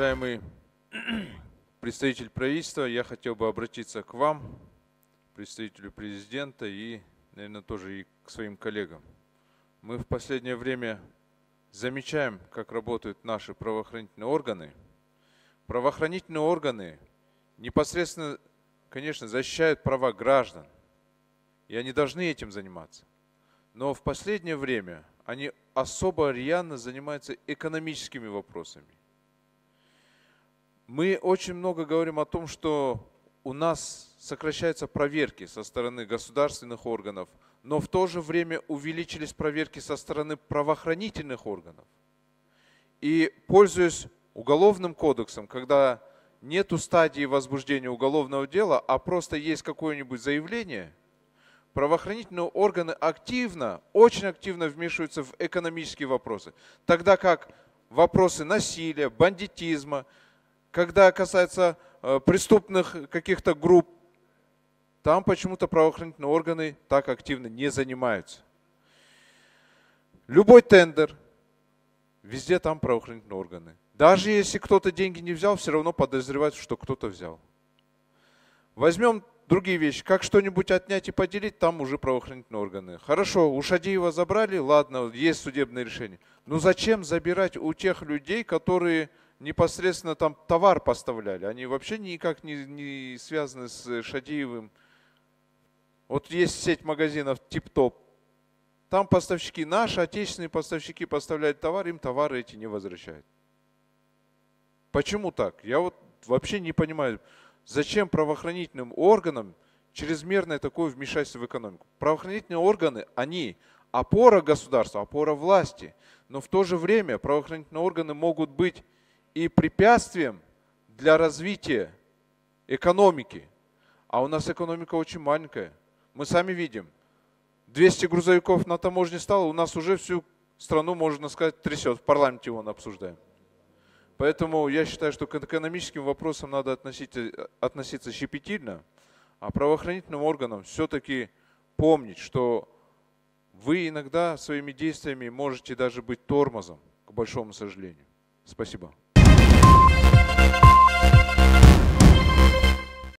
Уважаемый представитель правительства, я хотел бы обратиться к вам, представителю президента и, наверное, тоже и к своим коллегам. Мы в последнее время замечаем, как работают наши правоохранительные органы. Правоохранительные органы непосредственно, конечно, защищают права граждан, и они должны этим заниматься. Но в последнее время они особо рьяно занимаются экономическими вопросами. Мы очень много говорим о том, что у нас сокращаются проверки со стороны государственных органов, но в то же время увеличились проверки со стороны правоохранительных органов. И пользуясь уголовным кодексом, когда нету стадии возбуждения уголовного дела, а просто есть какое-нибудь заявление, правоохранительные органы активно, очень активно вмешиваются в экономические вопросы. Тогда как вопросы насилия, бандитизма, когда касается преступных каких-то групп, там почему-то правоохранительные органы так активно не занимаются. Любой тендер, везде там правоохранительные органы. Даже если кто-то деньги не взял, все равно подозревают, что кто-то взял. Возьмем другие вещи. Как что-нибудь отнять и поделить, там уже правоохранительные органы. Хорошо, у Шадиева забрали, ладно, есть судебное решение. Но зачем забирать у тех людей, которые непосредственно там товар поставляли? Они вообще никак не связаны с Шадиевым. Вот есть сеть магазинов Тип-Топ. Там поставщики, наши отечественные поставщики поставляют товар, им товары эти не возвращают. Почему так? Я вот вообще не понимаю. Зачем правоохранительным органам чрезмерное такое вмешательство в экономику? Правоохранительные органы, они опора государства, опора власти. Но в то же время правоохранительные органы могут быть и препятствием для развития экономики. А у нас экономика очень маленькая. Мы сами видим, 200 грузовиков на таможне стало, у нас уже всю страну, можно сказать, трясет. В парламенте его обсуждаем. Поэтому я считаю, что к экономическим вопросам надо относиться щепетильно, а правоохранительным органам все-таки помнить, что вы иногда своими действиями можете даже быть тормозом, к большому сожалению. Спасибо.